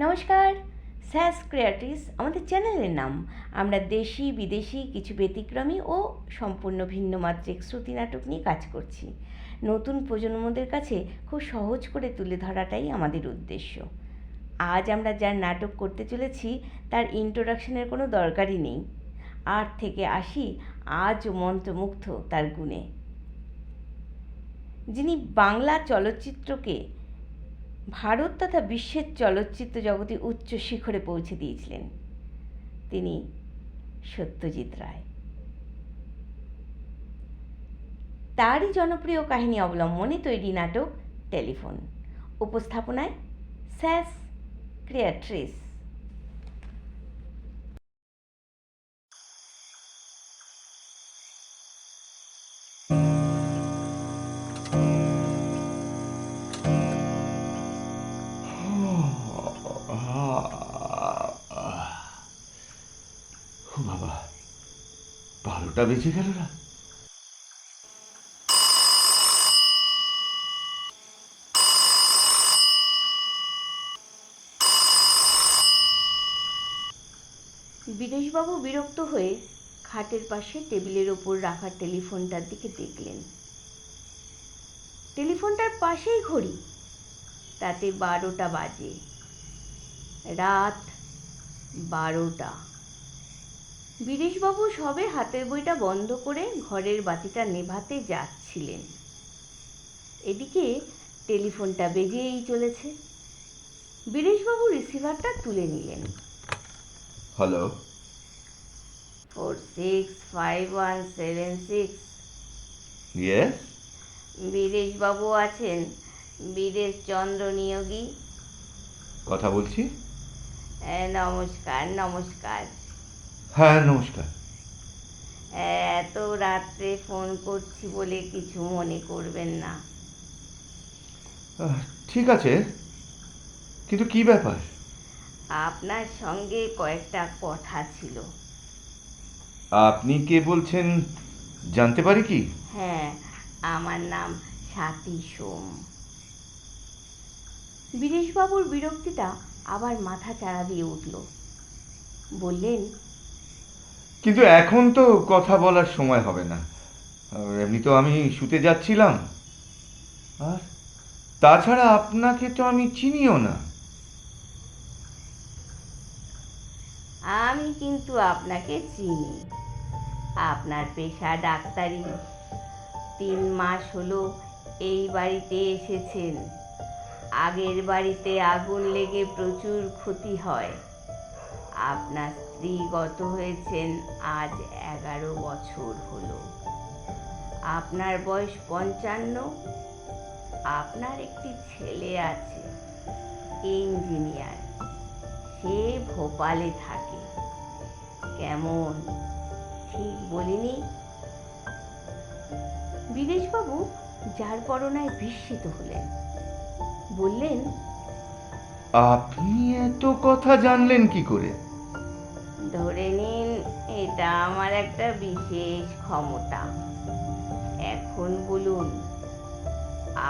নমস্কার, স্যাস ক্রিয়েটিভস আমাদের চ্যানেলের নাম। আমরা দেশি বিদেশি কিছু ব্যতিক্রমী ও সম্পূর্ণ ভিন্ন মাত্রিক শ্রুতি নাটক নিয়ে কাজ করছি। নতুন প্রজন্মদের কাছে খুব সহজ করে তুলে ধরাটাই আমাদের উদ্দেশ্য। আজ আমরা যার নাটক করতে চলেছি তার ইন্ট্রোডাকশনের কোনো দরকারই নেই। 8 থেকে 80 আজও মন্ত্রমুগ্ধ তার গুণে। যিনি বাংলা চলচ্চিত্রকে ভারত তথা বিশ্বের চলচ্চিত্র জগতে উচ্চ শিখরে পৌঁছে দিয়েছিলেন, তিনি সত্যজিৎ রায়। তারই জনপ্রিয় কাহিনী অবলম্বনে তৈরি নাটক টেলিফোন। উপস্থাপনায় স্যাস ক্রিয়েট্রিস। বাবা, 12টা বেজে গেল না। বিদেশবাবু বিরক্ত হয়ে খাটের পাশে টেবিলের ওপর রাখা টেলিফোনটার দিকে দেখলেন। টেলিফোনটার পাশেই ঘড়ি, তাতে 12টা বাজে। রাত 12টা। বিদেশবাবু সবে হাতের বইটা বন্ধ করে ঘরের বাতিটা নেভাতে যাচ্ছিলেন। এদিকে টেলিফোনটা বেজেই চলেছে। বিদেশবাবু রিসিভারটা তুলে নিলেন। হ্যালো, 465176। ইয়েস। বিদেশবাবু আছেন? বিদেশ চন্দ্র নিয়োগী। কথা বলছি। নমস্কার নমস্কার। হ্যাঁ, নমস্কার। এত রাত্রে ফোন করছি বলে কিছু মনে করবেন না। ঠিক আছে, কিন্তু কি ব্যাপার? আপনার সঙ্গে কয়েকটা কথা ছিল। আপনি কে বলছেন জানতে পারি কি? হ্যাঁ, আমার নাম স্বাতী সোম। বিদেশবাবুর বিরক্তিটা আবার মাথা চাড়া দিয়ে উঠল। বললেন, কিন্তু এখন তো কথা বলার সময় হবে না। এমনি তো আমি শুতে যাচ্ছিলাম। আর তাছাড়া আপনাকে তো আমি চিনিও না। আমি কিন্তু আপনাকে চিনি। আপনার পেশা ডাক্তারি। 3 মাস হলো এই বাড়িতে এসেছেন। আগের বাড়িতে আগুন লেগে প্রচুর ক্ষতি হয়। আপনার স্ত্রী গত হয়েছেন আজ 11 বছর হলো। আপনার বয়স 55। আপনার একটি ছেলে আছে, ইঞ্জিনিয়ার। সে ভোপালে থাকে। কেমন, ঠিক বলিনি? বিদেশবাবু যার পরনায় বিস্মিত হলেন। বললেন, আপনি এত কথা জানলেন কি করে? ধরে নিন এটা আমার একটা বিশেষ ক্ষমতা। এখন বলুন,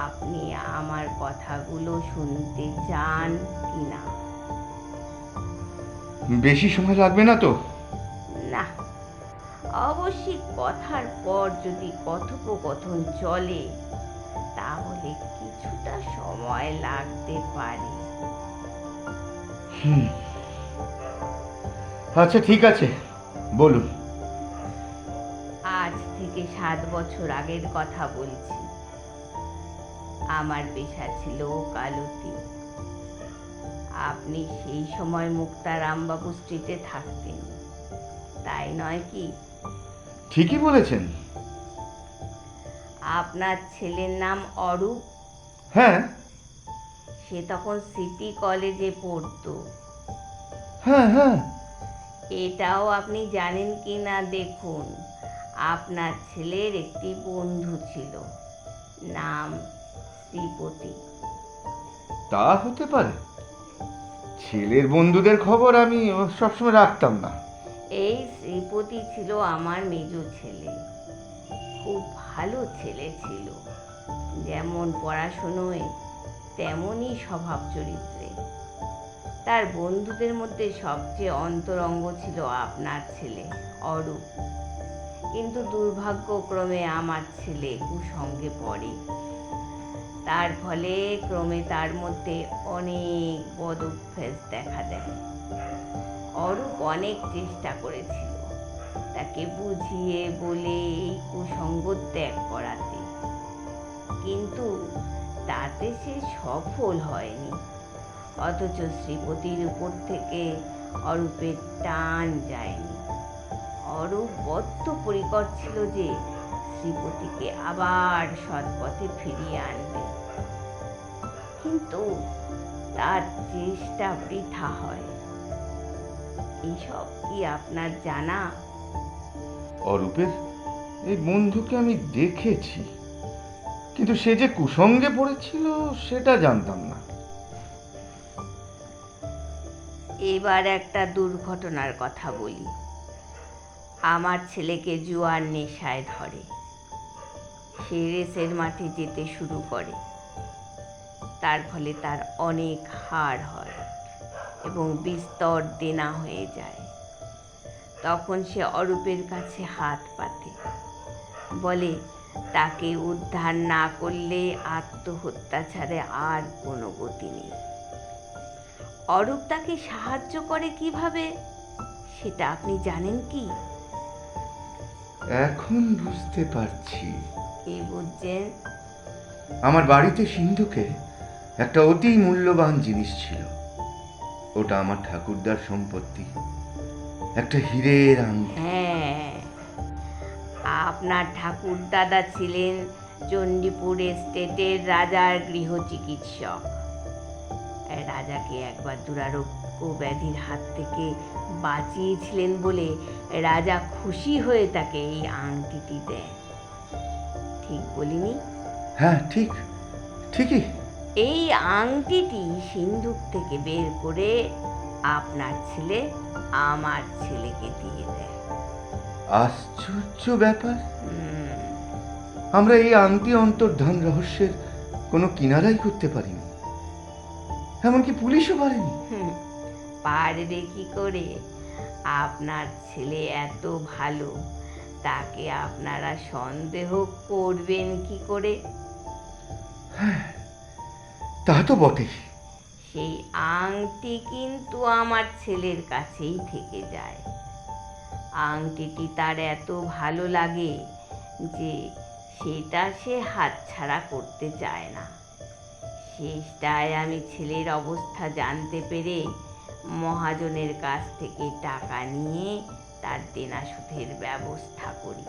আপনি আমার কথাগুলো শুনতে চান কিনা? বেশি সময় লাগবে না তো? না, অবশ্যই কথার পর যদি কথোপকথন চলে তাহলে কিছুটা সময় লাগতে পারে। আচ্ছা, ঠিক আছে, বলুন। আজ থেকে 7 বছর আগের কথা বলছি। আমার পেশা ছিল ওকালতি। আপনি সেই সময় মুক্তারামবাবু স্ট্রিটে থাকতেন, তাই নয় কি? ঠিকই বলেছেন। আপনার ছেলের নাম অরূপ। হ্যাঁ সে তখন সিটি কলেজে পড়তো। হ্যাঁ হ্যাঁ। এটাও আপনি জানেন কি না দেখুন। আপনার ছেলের একটি বন্ধু ছিল, নাম শ্রীপতি। তা হতে পারে। ছেলের বন্ধুদের খবর আমি সবসময় রাখতাম না। এই শ্রীপতি ছিল আমার মেজো ছেলে। খুব ভালো ছেলে ছিল, যেমন পড়াশোনায় তেমনই স্বভাব চরিত্রে। তার বন্ধুদের মধ্যে সবচেয়ে অন্তরঙ্গ ছিল আপনার ছেলে অরূপ। কিন্তু দুর্ভাগ্যক্রমে আমার ছেলে কুসঙ্গে পড়ে। তার ফলে ক্রমে তার মধ্যে অনেক বদঅভ্যাস দেখা দেয়। অরূপ অনেক চেষ্টা করেছিল তাকে বুঝিয়ে বলে এই কুসঙ্গ ত্যাগ করাতে, কিন্তু তাতে সে সফল হয়নি। অথচ শ্রীপতির উপর থেকে অরূপের টান যায়নি। অরূপ বদ্ধপরিকর ছিল যে শ্রীপতিকে আবার সৎপথে ফিরিয়ে আনবে, কিন্তু তার চেষ্টা বৃথা হয়। এইসব কি আপনার জানা? অরূপের এই বন্ধুকে আমি দেখেছি, কিন্তু সে যে কুসঙ্গে পড়েছিল সেটা জানতাম না। এবার একটা দুর্ঘটনার কথা বলি। আমার ছেলেকে জুয়ার নেশায় ধরে। সে রেসের মাঠে যেতে শুরু করে। তার ফলে তার অনেক হার হয় এবং বিস্তর দেনা হয়ে যায়। তখন সে অরূপের কাছে হাত পাতে, বলে তাকে উদ্ধার না করলে আত্মহত্যা ছাড়া আর কোনো গতি নেই। অরূপ তাকে সাহায্য করে কিভাবে সেটা আপনি জানেন কি? এখন বুঝতে পারছি। কি বুঝছেন? আমার বাড়িতে সিন্ধুকে একটা অতি মূল্যবান জিনিস ছিল। ওটা আমার ঠাকুরদার সম্পত্তি, একটা হীরের আংটি। হ্যাঁ, আপনার ঠাকুরদাদা ছিলেন চণ্ডীপুর এস্টেটের রাজার গৃহ চিকিৎসক। রাজাকে একবার দুরারোগ্য ব্যাধির হাত থেকে বাঁচিয়েছিলেন বলে রাজা খুশি হয়ে তাকে এই আংটিটি দেন। ঠিক বলিনি? হ্যাঁ, ঠিক, ঠিকই। এই আংটিটি সিন্ধুক থেকে বের করে আপনার ছেলে আমার ছেলেকে দিয়ে দেয়। আশ্চর্য ব্যাপার। আমরা এই আংটি অন্তর্ধান রহস্যের কোনো কিনারাই করতে পারিনি, এমনকি পুলিশও পারেনি। পারবে কি করে? আপনার ছেলে এত ভালো, তাকে আপনারা সন্দেহ করবেন কি করে? তা তো বটেই। সেই আংটি কিন্তু আমার ছেলের কাছেই থেকে যায়। আংটিটি তার এত ভালো লাগে যে সেটা সে হাতছাড়া করতে চায় না। শেষটায় আমি ছেলের অবস্থা জানতে পেরে মহাজনের কাছ থেকে টাকা নিয়ে তার দেনা শোধের ব্যবস্থা করি।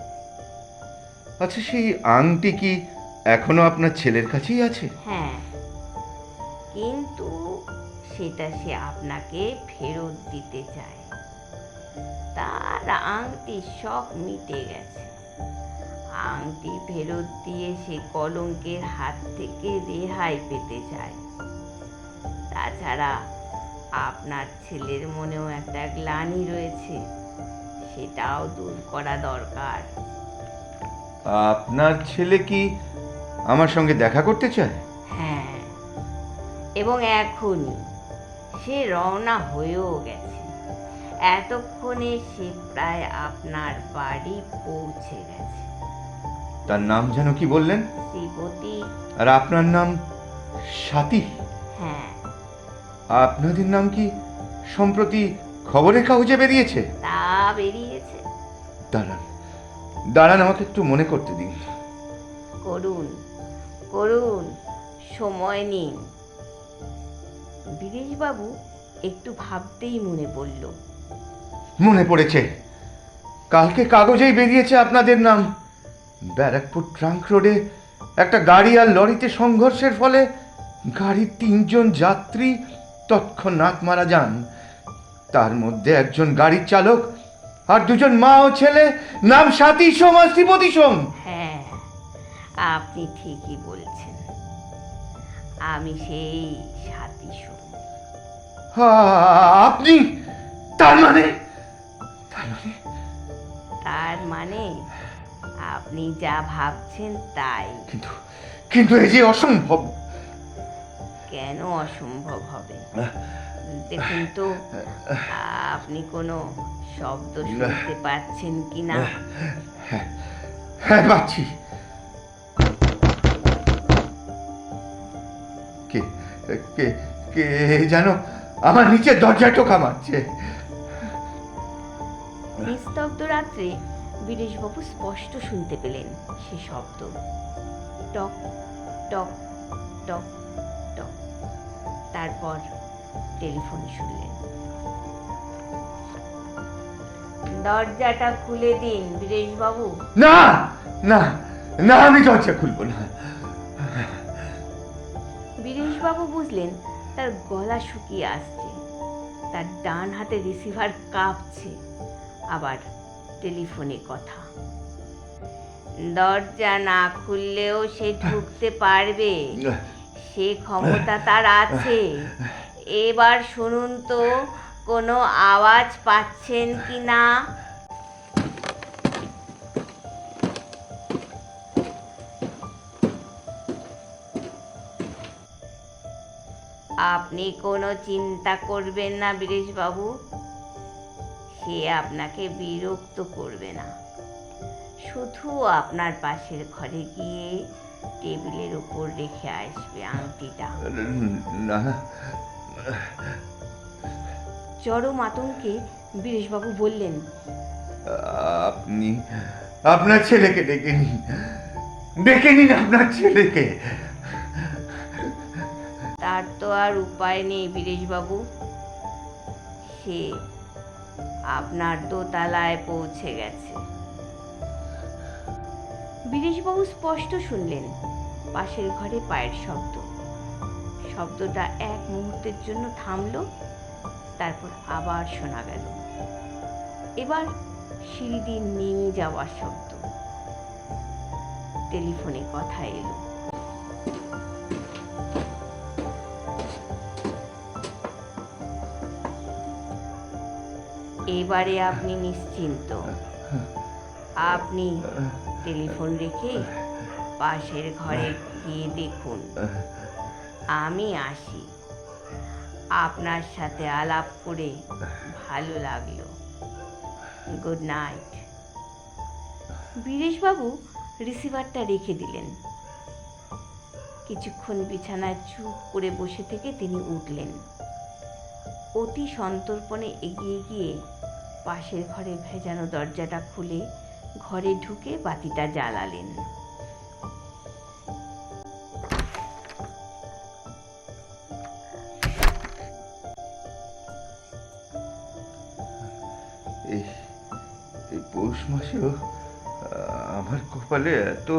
আচ্ছা, সেই আংটি কি এখনো আপনার ছেলের কাছেই আছে? হ্যাঁ, কিন্তু সেটা সে আপনাকে ফেরত দিতে চায়। তার আংটির শখ মিটে গেছে। আংটি ফেরত দিয়ে সে কলঙ্কের হাত থেকে রেহাই পেতে চায়। তাছাড়া আপনার ছেলের মনেও একটা গ্লানি রয়েছে, সেটাও দূর করা দরকার। আপনার ছেলে কি আমার সঙ্গে দেখা করতে চায়? হ্যাঁ, এবং এখনই সে রওনা হয়েও গেছে। এতক্ষণে সে প্রায় আপনার বাড়ি পৌঁছে গেছে। তার নাম যেন কি বললেন? শ্রীপতি। আর আপনার নাম স্বাতী? হ্যাঁ। আপনাদের নাম কি সম্প্রতি খবরের কাগজে বেরিয়েছে? তা বেরিয়েছে। দাঁড়ান দাঁড়ান, আমাকে একটু মনে করতে দিন। করুন করুন, সময় নিন। বীরেশবাবু একটু ভাবতেই মনে পড়ল। মনে পড়েছে, কালকে কাগজেই বেরিয়েছে আপনাদের নাম। ব্যারাকপুর ট্রাঙ্ক রোডে একটা গাড়ি আর লরিতে সংঘর্ষের ফলে গাড়ির 3 জন যাত্রী তৎক্ষণাৎ মারা যান। তার মধ্যে একজন গাড়ির চালক আর 2 জন মা ও ছেলে, নাম স্বাতী সোম আর শ্রীপতি সোম। হ্যাঁ, আপনি ঠিকই বলছেন। আমি সেই স্বাতী সোম। আপনি? তার মানে আপনি যা ভাবছেন তাই। কিন্তু এই যে অসম্ভব। কেন অসম্ভব হবে? দেখুন তো আপনি কোনো শব্দ শুনতে পাচ্ছেন কি না? হ্যাঁ, পাচ্ছি। কে কে কে যেন আমার নিচে দরজায় টোকা মারছে। নিস্তব্ধ রাত্রে বীরেশবাবু স্পষ্ট শুনতে পেলেন সে শব্দ। টক টক টক টক। তারপর টেলিফোন শুনলেন। দরজাটা খুলে দিন বীরেশবাবু। না না না, আমি দরজা খুলবো না। বীরেশবাবু বুঝলেন তার গলা শুকিয়ে আসছে, তার ডান হাতে রিসিভার কাঁপছে, আবার টেলিফোনে কথা। দরজা না খুললেও সে ঢুকতে পারবে, সে ক্ষমতা তার আছে। এবার শুনুন তো কোনো আওয়াজ পাচ্ছেন কি না? আপনি কোনো চিন্তা করবেন না বীরেশবাবু, সে আপনাকে বিরক্ত করবে না। শুধু আপনার পাশের ঘরে গিয়ে টেবিলের উপর রেখে আসবে আংটিটা। না, চরম আতঙ্কে বীরেশবাবু বললেন, আপনি আপনার ছেলেকে ডেকে নিন, ডেকে নিন আপনার ছেলেকে। তার তো আর উপায় নেই বীরেশবাবু, সে আপনার দোতলায় পৌঁছে গেছে। বীরেশবাবু স্পষ্ট শুনলেন পাশের ঘরে পায়ের শব্দ। শব্দটা এক মুহূর্তের জন্য থামলো, তারপর আবার শোনা গেল। এবার সিঁড়ি দিয়ে নেমে যাওয়ার শব্দ। টেলিফোনে কথা এলো। এবারে আপনি নিশ্চিন্ত। আপনি টেলিফোন রেখে পাশের ঘরে গিয়ে দেখুন। আমি আসি। আপনার সাথে আলাপ করে ভালো লাগলো। Good night. বীরেশবাবু রিসিভারটা রেখে দিলেন। কিছুক্ষণ বিছানায় চুপ করে বসে থেকে তিনি উঠলেন। অতি সন্তর্পণে এগিয়ে গিয়ে পাশের ঘরে ভেজানো দরজাটা খুলে ঘরে ঢুকে বাতিটা জ্বালালেন। এই পৌষ মাসেও আমার কপালে এত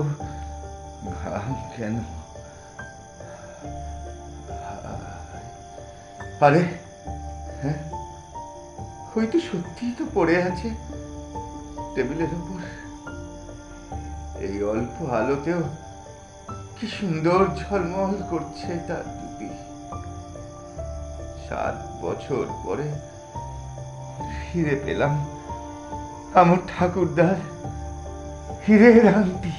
ঘাম কেন? আরে হ্যাঁ, হয়তো সত্যিই তো পড়ে আছে টেবিলের উপর। এই অল্প আলোতেও কি সুন্দর ঝলমল করছে তার দুটি। 7 বছর পরে ফিরে পেলাম আমার ঠাকুরদার হীরের আংটি।